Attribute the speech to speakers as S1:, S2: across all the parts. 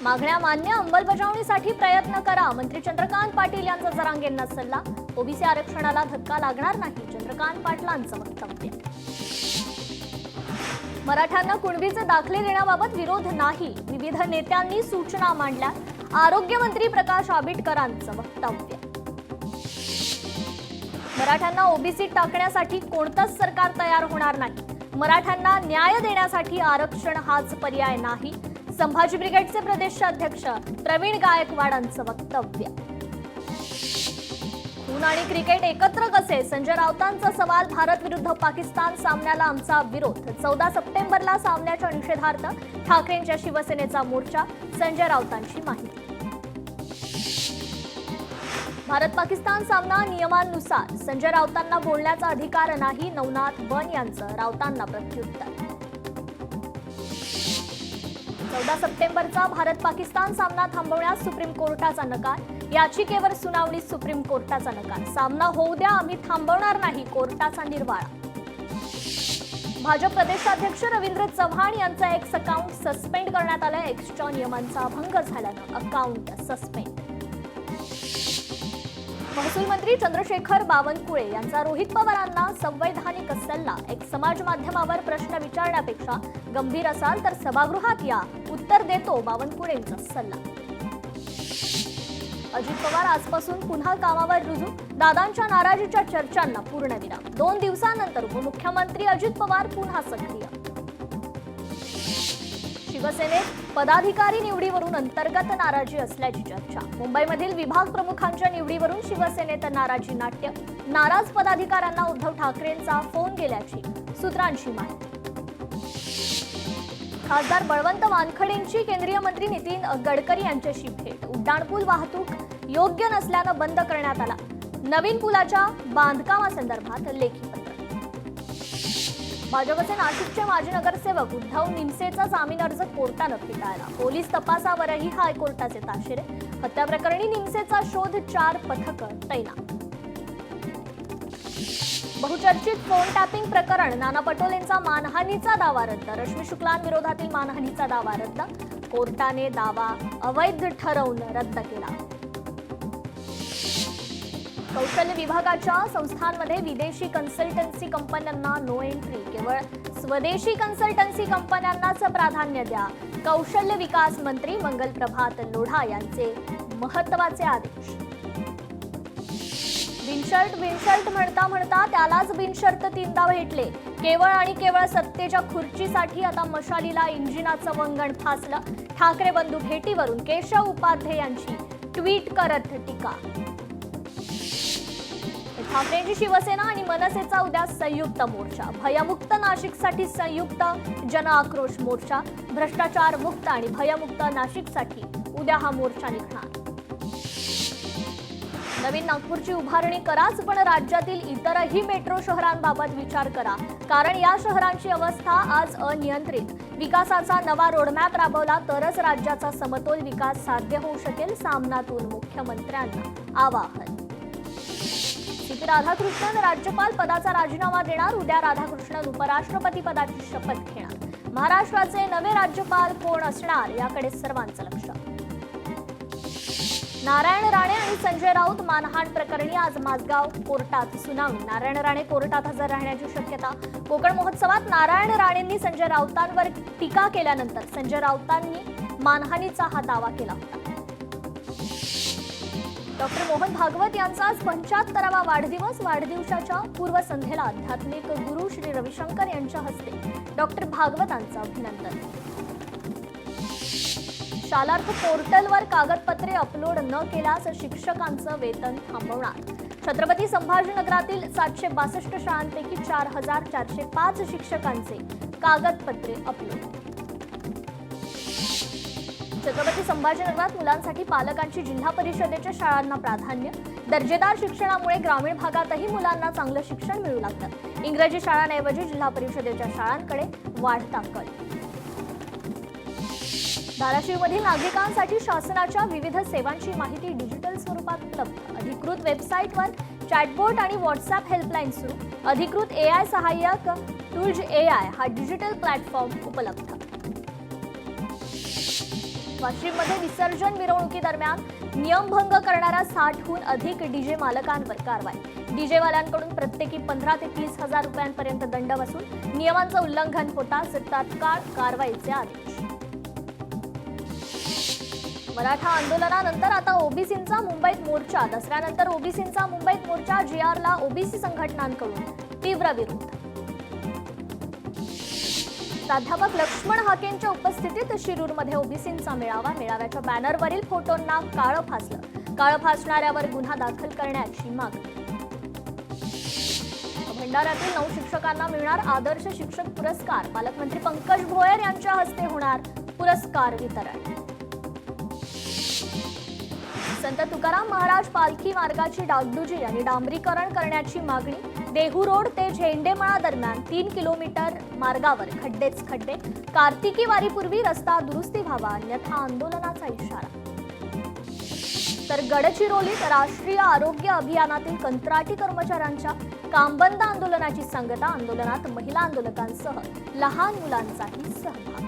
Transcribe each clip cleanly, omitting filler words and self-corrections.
S1: मागण्या मान्य, अंमलबजावणीसाठी प्रयत्न करा. मंत्री चंद्रकांत पाटील यांचा जरांगेंना सल्ला. ओबीसी आरक्षणाला धक्का लागणार नाही, चंद्रकांत पाटलांचं वक्तव्य. मराठ्यांना कुणबीचे दाखले देण्याबाबत विरोध नाही, विविध नेत्यांनी सूचना मांडल्या. आरोग्यमंत्री प्रकाश आबिटकरांचं वक्तव्य. मराठ्यांना ओबीसी टाकण्यासाठी कोणतंच सरकार तयार होणार नाही. मराठ्यांना न्याय देण्यासाठी आरक्षण हाच पर्याय नाही. संभाजी ब्रिगेडचे प्रदेशाध्यक्ष प्रवीण गायकवाडांचं वक्तव्य. खून आणि क्रिकेट एकत्र कसे? संजय राऊतांचा सवाल. भारत विरुद्ध पाकिस्तान सामन्याला आमचा विरोध. 14 सप्टेंबरला सामन्याच्या निषेधार्थ ठाकरेंच्या शिवसेनेचा मोर्चा. संजय राऊतांची माहिती. भारत पाकिस्तान सामना नियमांनुसार. संजय राऊतांना बोलण्याचा अधिकार नाही. नवनाथ बन यांचं राऊतांना प्रत्युत्तर. 14 सप्टेंबरचा भारत पाकिस्तान सामना थांबवण्यास सुप्रीम कोर्टाचा नकार. याचिकेवर सुनावणी. सुप्रीम कोर्टाचा नकार. सामना होऊ द्या, आम्ही थांबवणार नाही, कोर्टाचा निर्वाळा. भाजप प्रदेशाध्यक्ष रवींद्र चव्हाण यांचा एक्स अकाउंट सस्पेंड करण्यात आलं. एक्सच्या नियमांचा भंग झाल्यानं अकाउंट सस्पेंड. महसूल मंत्री चंद्रशेखर बावनकुळे यांचा रोहित पवारांना संवैधानिक सल्ला. एक समाज माध्यमावर प्रश्न विचारण्यापेक्षा गंभीर असाल तर सभागृहात या, उत्तर देतो, बावनकुळेंचा सल्ला. अजित पवार आजपासून पुन्हा कामावर रुजू. दादांच्या नाराजीच्या चर्चांना पूर्णविराम. 2 दिवसांनंतर उपमुख्यमंत्री अजित पवार पुन्हा सक्रिय. शिवसेनेत पदाधिकारी निवडीवरून अंतर्गत नाराजी असल्याची चर्चा. मुंबईमधील विभाग प्रमुखांच्या निवडीवरून शिवसेनेत नाराजी नाट्य. नाराज पदाधिकाऱ्यांना उद्धव ठाकरेंचा फोन गेल्याची सूत्रांची माहिती. खासदार बळवंत वानखडेंची केंद्रीय मंत्री नितीन गडकरी यांच्याशी भेट. उड्डाणपूल वाहतूक योग्य नसल्यानं बंद करण्यात आला. नवीन पुलाच्या बांधकामासंदर्भात लेखी पत्र. भाजपचे नाशिकचे माजी नगरसेवक उद्धव निमसेचा जामीन अर्ज कोर्टानं फेटाळला. पोलीस तपासावरही हायकोर्टाचे ताशेरे. हत्या प्रकरणी निमसेचा शोध. 4 पथकं तैनात. बहुचर्चित फोन टॅपिंग प्रकरण. नाना पटोलेंचा मानहानीचा दावा रद्द. रश्मी शुक्लांविरोधातील मानहानीचा दावा रद्द. कोर्टाने दावा अवैध ठरवून रद्द केला. कौशल्य विभागाच्या संस्थांमध्ये विदेशी कन्सल्टन्सी कंपन्यांना नो एंट्री. केवळ स्वदेशी कन्सल्टन्सी कंपन्यांनाच प्राधान्य द्या. कौशल्य विकास मंत्री मंगलप्रभात लोढा यांचे महत्त्वाचे आदेश. बिनशर्त म्हणता म्हणता त्यालाच बिनशर्त 3दा भेटले. केवळ आणि केवळ सत्तेच्या खुर्चीसाठी आता मशालीला इंजिनाचं वंगण फासलं. ठाकरे बंधू भेटीवरून केशव उपाध्ये यांची ट्विट करत टीका. ठाकरेंची शिवसेना आणि मनसेचा उद्या संयुक्त मोर्चा. भयमुक्त नाशिकसाठी संयुक्त जन आक्रोश मोर्चा. भ्रष्टाचार मुक्त आणि भयमुक्त नाशिकसाठी उद्या हा मोर्चा निघणार. नवीन नागपूरची उभारणी कराच, पण राज्यातील इतरही मेट्रो शहरांबाबत विचार करा, कारण या शहरांची अवस्था आज अनियंत्रित. विकासाचा नवा रोडमॅप राबवला तरच राज्याचा समतोल विकास साध्य होऊ शकेल. सामनातून मुख्यमंत्र्यांना आवाहन. सीपी राधाकृष्णन राज्यपाल पदाचा राजीनामा देणार. उद्या राधाकृष्णन उपराष्ट्रपती पदाची शपथ घेणार. महाराष्ट्राचे नवे राज्यपाल कोण असणार याकडे सर्वांचं लक्ष. नारायण राणे आणि संजय राऊत मानहाण प्रकरणी आज माझगाव कोर्टात सुनावणी. नारायण राणे कोर्टात हजर राहण्याची शक्यता. कोकण महोत्सवात नारायण राणेंनी संजय राऊतांवर टीका केल्यानंतर संजय राऊतांनी मानहानीचा हा दावा केला होता. डॉक्टर मोहन भागवत यांचा आज 75वा वाढदिवस. वाढदिवसाच्या पूर्वसंध्येला आध्यात्मिक गुरु श्री रविशंकर यांच्या हस्ते डॉक्टर भागवतांचं अभिनंदन. शालार्थ पोर्टलवर कागदपत्रे अपलोड न केल्यास शिक्षकांचं वेतन थांबवणार. छत्रपती संभाजीनगरातील 762 शाळांपैकी 4405 शिक्षकांचे कागदपत्रे अपलोड. छत्रपती संभाजीनगरात मुलांसाठी पालकांची जिल्हा परिषदेच्या शाळांना प्राधान्य. दर्जेदार शिक्षणामुळे ग्रामीण भागातही मुलांना चांगलं शिक्षण मिळू लागतं. इंग्रजी शाळांऐवजी जिल्हा परिषदेच्या शाळांकडे वाढता कल. धाराशिवमधील नागरिकांसाठी शासनाच्या विविध सेवांची माहिती डिजिटल स्वरूपात उपलब्ध. अधिकृत वेबसाईटवर चॅटबोट आणि व्हॉट्सअप हेल्पलाईन सुरू. अधिकृत AI सहाय्यक टूल्स AI हा डिजिटल प्लॅटफॉर्म उपलब्ध. वाशिममध्ये विसर्जन मिरवणुकीदरम्यान नियमभंग करणाऱ्या 60हून अधिक डीजे मालकांवर कारवाई। डीजेवाल्यांकडून प्रत्येकी 15 ते 30 हजार रुपयांपर्यंत दंड वसूल। नियमांचं उल्लंघन होताच तात्काळ कारवाईचे आदेश। मराठा आंदोलनानंतर आता ओबीसींचा मुंबईत मोर्चा। दसऱ्यानंतर ओबीसींचा मुंबईत मोर्चा। जीआरला ओबीसी संघटनांकडून तीव्र विरोध। प्राध्यापक लक्ष्मण हाकेंच्या उपस्थितीत शिरूरमध्ये ओबीसींचा मेळावा। मेळाव्याच्या बॅनरवरील फोटोंना काळं फासलं। काळं फासणाऱ्यावर गुन्हा दाखल करण्याची मागणी। भंडाऱ्यातील 9 शिक्षकांना मिळणार आदर्श शिक्षक पुरस्कार। पालकमंत्री पंकज भोयर यांच्या हस्ते होणार पुरस्कार वितरण। संत तुकाराम महाराज पालखी मार्गाची डागडुजी आणि डांबरीकरण करण्याची मागणी। देहू रोड ते झेंडेमळा दरम्यान 3 किलोमीटर मार्गावर खड्डेच खड्डे। कार्तिकी वारीपूर्वी रस्ता दुरुस्ती व्हावा, अन्यथा आंदोलनाचा इशारा। तर गडचिरोलीत राष्ट्रीय आरोग्य अभियानातील कंत्राटी कर्मचाऱ्यांच्या कामबंद आंदोलनाची सांगता। आंदोलनात महिला आंदोलकांसह लहान मुलांचाही सहभाग।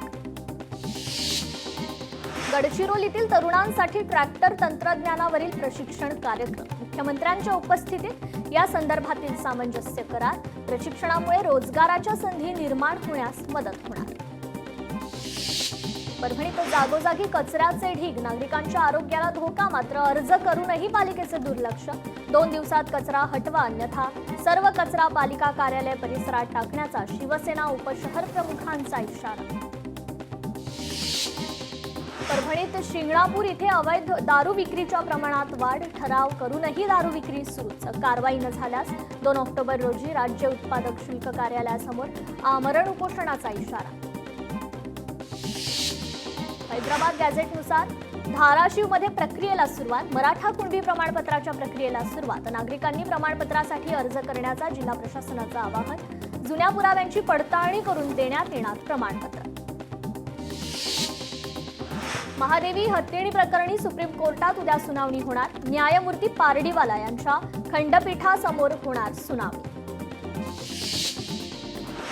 S1: गडचिरोलीतील तरुणांसाठी ट्रॅक्टर तंत्रज्ञानावरील प्रशिक्षण कार्यक्रम। मुख्यमंत्र्यांच्या उपस्थितीत या संदर्भातील सामंजस्य करार। प्रशिक्षणामुळे रोजगाराच्या संधी निर्माण होण्यास मदत होणार। परभणीत जागोजागी कचऱ्याचे ढीग। नागरिकांच्या आरोग्याला धोका, मात्र अर्ज करूनही पालिकेचे दुर्लक्ष। 2 दिवसात कचरा हटवा, अन्यथा सर्व कचरा पालिका कार्यालय परिसरात टाकण्याचा शिवसेना उपशहर प्रमुखांचा इशारा। परभणीत शिंगणापूर इथे अवैध दारू विक्रीच्या प्रमाणात वाढ। ठराव करूनही दारू विक्री सुरूच। कारवाई न झाल्यास 2 ऑक्टोबर रोजी राज्य उत्पादक शुल्क कार्यालयासमोर आमरण उपोषणाचा इशारा। हैदराबाद गॅझेटनुसार धाराशिवमध्ये प्रक्रियेला सुरुवात। मराठा कुणबी प्रमाणपत्राच्या प्रक्रियेला सुरुवात। नागरिकांनी प्रमाणपत्रासाठी अर्ज करण्याचा जिल्हा प्रशासनाचं आवाहन। जुन्या पुराव्यांची पडताळणी करून देण्यात येणार प्रमाणपत्र। महादेवी हत्तीणी प्रकरणी सुप्रीम कोर्टात उद्या सुनावणी होणार। न्यायमूर्ती पारडीवाला यांच्या खंडपीठासमोर होणार सुनावणी।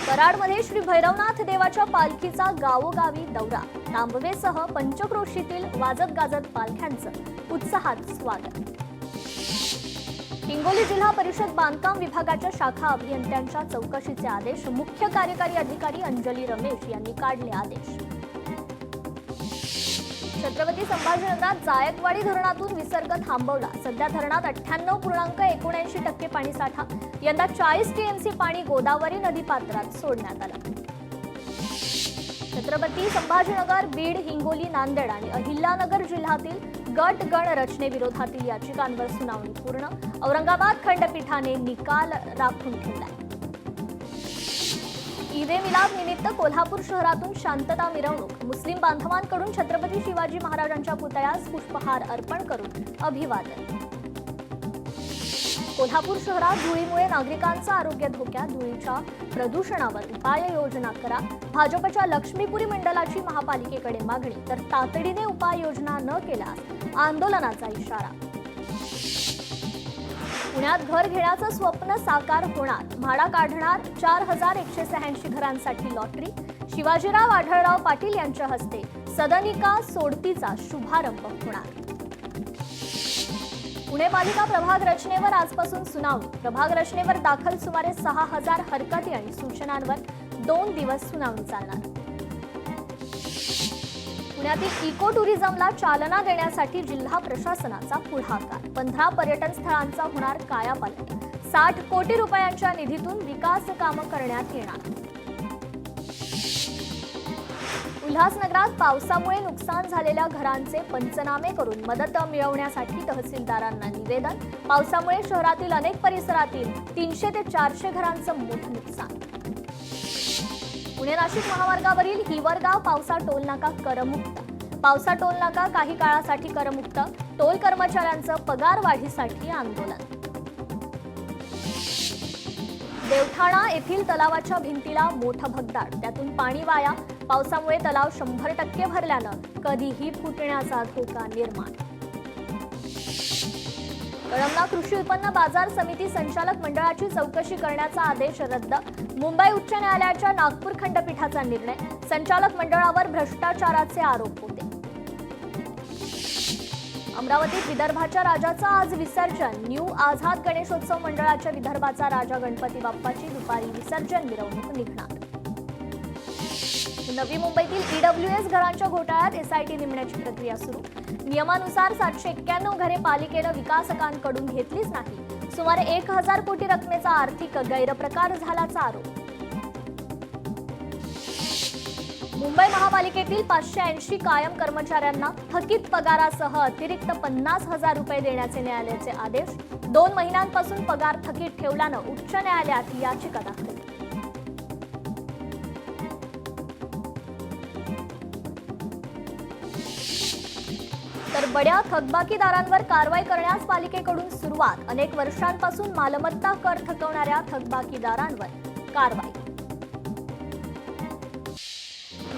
S1: कराडमध्ये श्री भैरवनाथ देवाच्या पालखीचा गावोगावी दौरा। तांबवेसह पंचक्रोशीतील वाजत गाजत पालख्यांचं उत्साहात स्वागत। हिंगोली जिल्हा परिषद बांधकाम विभागाच्या शाखा अभियंत्यांच्या चौकशीचे आदेश। मुख्य कार्यकारी अधिकारी अंजली रमेश यांनी काढले आदेश। छत्रपती संभाजीनगरात जायकवाडी धरणातून विसर्ग थांबवला। सध्या धरणात 98.79% पाणीसाठा। यंदा 40 टीएमसी पाणी गोदावरी नदीपात्रात सोडण्यात आलं। छत्रपती संभाजीनगर, बीड, हिंगोली, नांदेड आणि अहिल्यानगर जिल्ह्यातील गट गण रचनेविरोधातील याचिकांवर सुनावणी पूर्ण। औरंगाबाद खंडपीठाने निकाल राखून ठेवला। ईद-ए मिलाद निमित्त कोल्हापूर शहरातून शांतता मिरवणूक। मुस्लिम बांधवांकडून छत्रपती शिवाजी महाराजांच्या पुतळ्यास पुष्पहार अर्पण करून अभिवादन। कोल्हापूर शहरात धुळीमुळे नागरिकांचं आरोग्य धोक्यात। धुळीच्या प्रदूषणावर उपाययोजना करा। भाजपच्या लक्ष्मीपुरी मंडलाची महापालिकेकडे मागणी। तर तातडीने उपाययोजना न केल्यास आंदोलनाचा इशारा। पुण्यात घर घेण्याचं स्वप्न साकार होणार। म्हाडा काढणार 4186 घरांसाठी लॉटरी। शिवाजीराव आढळराव पाटील यांच्या हस्ते सदनिका सोडतीचा शुभारंभ होणार। पुणे पालिका प्रभाग रचनेवर आजपासून सुनावणी। प्रभाग रचनेवर दाखल सुमारे 6000 हरकती आणि सूचनांवर 2 दिवस सुनावणी चालणार। पुण्यातील इको टुरिझमला चालना देण्यासाठी जिल्हा प्रशासनाचा पुढाकार। 15 पर्यटन स्थळांचा होणार कायापालट। 60 कोटी रुपयांच्या निधीतून विकास कामं करण्यात येणार। उल्हासनगरात पावसामुळे नुकसान झालेल्या घरांचे पंचनामे करून मदत मिळवण्यासाठी तहसीलदारांना निवेदन। पावसामुळे शहरातील अनेक परिसरातील 300 ते 400 घरांचं मोठं नुकसान। पुणे नाशिक महामार्गावरील हिवरगाव पावसा टोलनाका करमुक्त। पावसा टोलनाका काही काळासाठी करमुक्त। टोल कर्मचाऱ्यांचं पगार वाढीसाठी आंदोलन। देवठाणा येथील तलावाच्या भिंतीला मोठं भगदाड। त्यातून पाणी वाया। पावसामुळे तलाव 100% भरल्यानं कधीही फुटण्याचा धोका निर्माण। कळमना कृषी उत्पन्न बाजार समिती संचालक मंडळाची चौकशी करण्याचा आदेश रद्द। मुंबई उच्च न्यायालयाच्या नागपूर खंडपीठाचा निर्णय। संचालक मंडळावर भ्रष्टाचाराचे आरोप होते। अमरावतीत विदर्भाच्या राजाचा आज विसर्जन. न्यू आझाद गणेशोत्सव मंडळाच्या विदर्भाचा राजा गणपती बाप्पाची दुपारी विसर्जन मिरवणूक निघणार. नवी मुंबईतील ईडब्ल्यूएस घरांच्या घोटाळ्यात एसआयटी नेमण्याची प्रक्रिया सुरू. नियमानुसार 791 घरे पालिकेनं विकासकांकडून घेतलीच नाही. सुमारे 1000 कोटी रकमेचा आर्थिक गैरप्रकार झाल्याचा आरोप. मुंबई महापालिकेतील 580 कायम कर्मचाऱ्यांना थकीत पगारासह अतिरिक्त 50,000 रुपये देण्याचे न्यायालयाचे आदेश. 2 महिन्यांपासून पगार थकीत ठेवल्यानं उच्च न्यायालयात याचिका दाखल. तर बड्या थकबाकीदारांवर कारवाई करण्यास पालिकेकडून सुरुवात. अनेक वर्षांपासून मालमत्ता कर थकवणाऱ्या थकबाकीदारांवर कारवाई.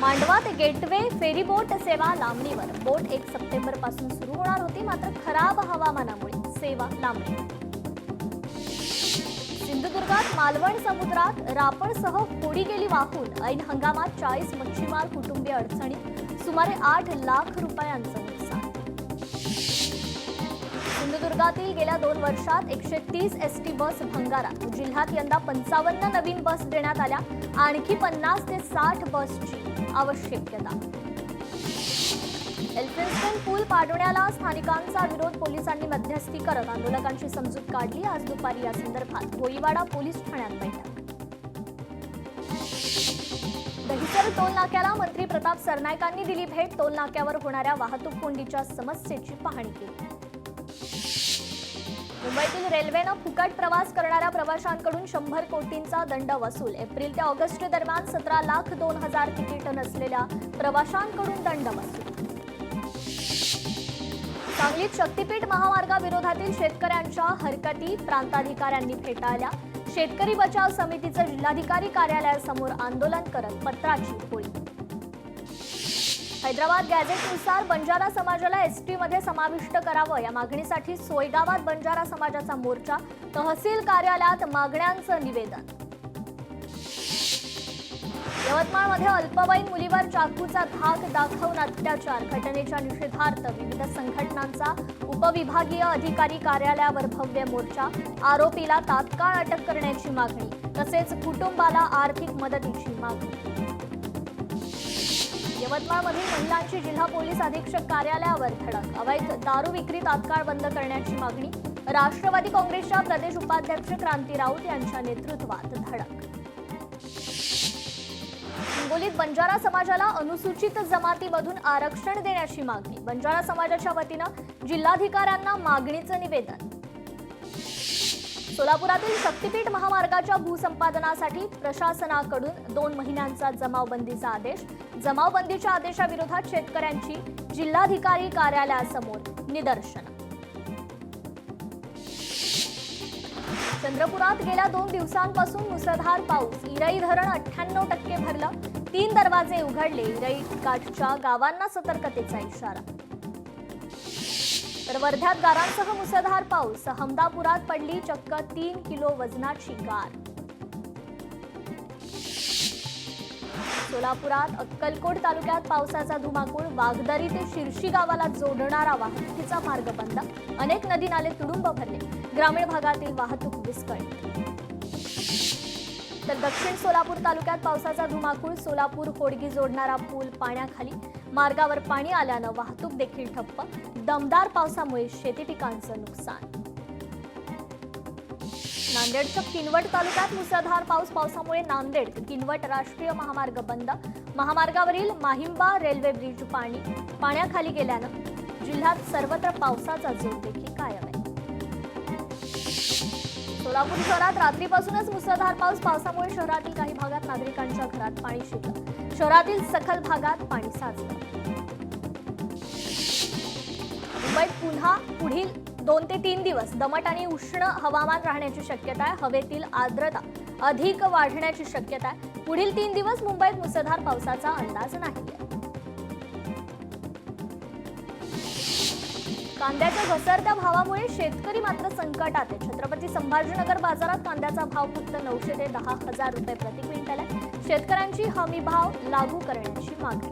S1: मांडवात गेटवे फेरीबोट सेवा लांबणीवर. बोट 1 सप्टेंबर पासून सुरू होणार होती, मात्र खराब हवामानामुळे सेवा लांबली. सिंधुदुर्गात मालवण समुद्रात रापणसह होडी गेली वाहून. ऐन हंगामात 40 मच्छीमार कुटुंबीय अडचणीत. सुमारे 8 लाख रुपयांचं नुकसान. सिंधुदुर्गातील गेल्या 2 वर्षात 130 एसटी बस भंगारात. जिल्ह्यात यंदा 55 नवीन बस देण्यात आल्या. आणखी 50 ते 60 बसची आवश्यकता. एल्फिन्स्टन पूल पाडण्याला स्थानिकांचा विरोध. पोलिसांनी मध्यस्थी करत आंदोलकांची समजूत काढली. आज दुपारी या संदर्भात भोईवाडा पोलीस ठाण्यात बैठक. दहिसर टोल नाक्याला मंत्री प्रताप सरनाईकांनी दिली भेट. टोल नाक्यावर होणाऱ्या वाहतूक कोंडीच्या समस्येची पाहणी केली. मुंबईतील रेल्वेनं फुकट प्रवास करणाऱ्या प्रवाशांकडून 100 कोटींचा दंड वसूल. एप्रिल ते ऑगस्ट दरम्यान 17,02,000 तिकीट नसलेल्या प्रवाशांकडून दंड वसूल. सांगलीत शक्तीपीठ महामार्गाविरोधातील शेतकऱ्यांच्या हरकती प्रांताधिकाऱ्यांनी फेटाळल्या. शेतकरी बचाव समितीचं जिल्हाधिकारी कार्यालयासमोर आंदोलन करत पत्राची होळी. हैदराबाद गॅझेटनुसार बंजारा समाजाला एसटीमध्ये समाविष्ट करावं या मागणीसाठी सोयगावात बंजारा समाजाचा मोर्चा. तहसील कार्यालयात मागण्यांचं निवेदन. यवतमाळमध्ये अल्पवयीन मुलीवर चाकूचा धाक दाखवून अत्याचार. घटनेच्या निषेधार्थ विविध संघटनांचा उपविभागीय अधिकारी कार्यालयावर भव्य मोर्चा. आरोपीला तात्काळ अटक करण्याची मागणी तसेच कुटुंबाला आर्थिक मदतीची मागणी. यवतमाळमधील महिलांची जिल्हा पोलीस अधीक्षक कार्यालयावर धडक. अवैध दारू विक्री तात्काळ बंद करण्याची मागणी. राष्ट्रवादी काँग्रेसच्या प्रदेश उपाध्यक्ष क्रांती राऊत यांच्या नेतृत्वात धडक. हिंगोलीत बंजारा समाजाला अनुसूचित जमातीमधून आरक्षण देण्याची मागणी. बंजारा समाजाच्या वतीनं जिल्हाधिकाऱ्यांना मागणीचं निवेदन. सोलापुरातील शक्तीपीठ महामार्गाच्या भूसंपादनासाठी प्रशासनाकडून 2 महिन्यांचा जमावबंदीचा आदेश. जमावबंदीच्या आदेशाविरोधात शेतकऱ्यांची जिल्हाधिकारी कार्यालयासमोर निदर्शनं. चंद्रपुरात गेल्या 2 दिवसांपासून मुसळधार पाऊस. इरई धरण 98% भरलं. 3 दरवाजे उघडले. इरई काठच्या गावांना सतर्कतेचा इशारा. तर वर्ध्यात गारांसह मुसळधार पाऊस. हमदापुरात पडली चक्क 3 किलो वजनाची गार. सोलापुरात अक्कलकोट तालुक्यात पावसाचा धुमाकूळ. वाघदरी ते शिर्शी गावाला जोडणारा वाहतुकीचा मार्ग बंद. अनेक नदी नाले तुडुंब भरले. ग्रामीण भागातील वाहतूक विस्कळीत. तर दक्षिण सोलापूर तालुक्यात पावसाचा धुमाकूळ. सोलापूर होडगी जोडणारा पूल पाण्याखाली. मार्गावर पाणी आल्यानं वाहतूक देखील ठप्प. दमदार पावसामुळे शेती पिकांचं नुकसान. नांदेडच्या किनवट तालुक्यात मुसळधार पाऊस. पावसामुळे नांदेड ते किनवट राष्ट्रीय महामार्ग बंद. महामार्गावरील माहिंबा रेल्वे ब्रिज पाण्याखाली गेल्यानं जिल्ह्यात सर्वत्र पावसाचा जोर देखील कायम आहे. सोलापूर शहरात रात्रीपासूनच मुसळधार पाऊस. पावसामुळे शहरातील काही भागात नागरिकांच्या घरात पाणी शिरलं. शहरातील सखल भागात पाणी साचलं. मुंबईत पुन्हा पुढील 2 ते 3 दिवस दमट आणि उष्ण हवामान राहण्याची शक्यता आहे. हवेतील आर्द्रता अधिक वाढण्याची शक्यता आहे. पुढील 3 दिवस मुंबईत मुसळधार पावसाचा अंदाज नाही. कांद्याच्या घसरत्या भावामुळे शेतकरी मात्र संकटात आहे. छत्रपती संभाजीनगर बाजारात कांद्याचा भाव फक्त 900 ते 10,000 रुपये प्रति क्विंटल आहे. शेतकऱ्यांची हमी भाव लागू करण्याची मागणी.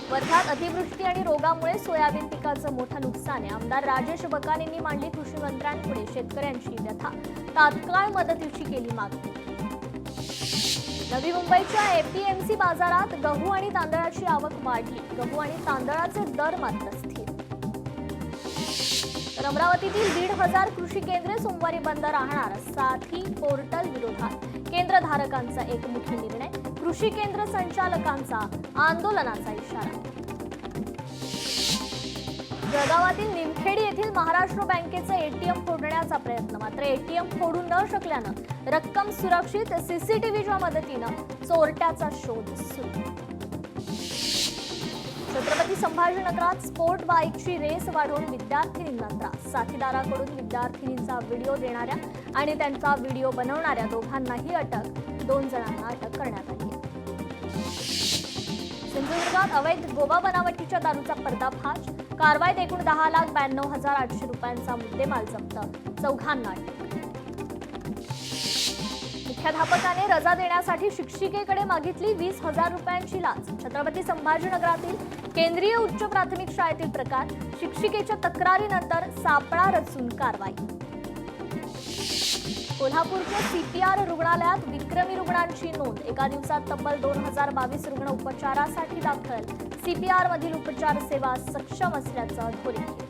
S1: वर्ध्यात अतिवृष्टी आणि रोगामुळे सोयाबीन पिकाचं मोठं नुकसान आहे. आमदार राजेश बकानेंनी मांडली कृषी मंत्र्यांपुढे शेतकऱ्यांची व्यथा. तात्काळ मदतीची केली मागणी. नवी मुंबईच्या एपीएमसी बाजारात गहू आणि तांदळाची आवक वाढली. गहू आणि तांदळाचे दर मात्र स्थिर. तर अमरावतीतील 1,500 कृषी केंद्रे सोमवारी बंद राहणार. साथी पोर्टल विरोधात केंद्रधारकांचा एकमुखी निर्णय. कृषी केंद्र संचालकांचा आंदोलनाचा इशारा. जळगावातील निमखेडी येथील महाराष्ट्र बँकेचं एटीएम फोडण्याचा प्रयत्न. मात्र एटीएम फोडू न शकल्यानं रक्कम सुरक्षित. सीसीटीव्हीच्या मदतीनं चोरट्याचा शोध सुरू. छत्रपती संभाजीनगरात स्पोर्ट बाईकची रेस वाढवून विद्यार्थिनींना त्रास. साथीदाराकडून विद्यार्थिनींचा व्हिडिओ देणाऱ्या आणि त्यांचा व्हिडिओ बनवणाऱ्या दोघांनाही अटक. 2 जणांना अटक करण्यात आली. सिंधुदुर्गात अवैध गोवा बनावटीच्या दारूचा पर्दाफाश. कारवाईत एकूण 10,92,800 रुपयांचा मुद्देमाल जप्त. 4घांना अटक. मुख्याध्यापकाने रजा देण्यासाठी शिक्षिकेकडे मागितली 20,000 रुपयांची लाच. छत्रपती संभाजीनगरातील केंद्रीय उच्च प्राथमिक शाळेतील प्रकार. शिक्षिकेच्या तक्रारीनंतर सापळा रचून कारवाई. कोल्हापूरच्या सीपीआर रुग्णालयात विक्रमी रुग्णांची नोंद. एका दिवसात तब्बल 2022 रुग्ण उपचारासाठी दाखल. सीपीआर मधील उपचार सेवा सक्षम असल्याचं अधोरेखित.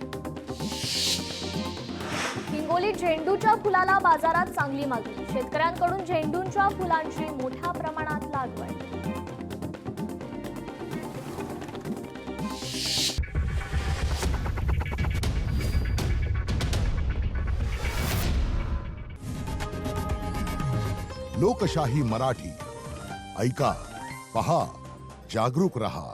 S1: हिंगोलीत झेंडूच्या फुलाला बाजारात चांगली मागणी. शेतकऱ्यांकडून झेंडूच्या फुलांची मोठ्या प्रमाणात लागवड.
S2: लोकशाही मराठी ऐका, पहा, जागरूक रहा.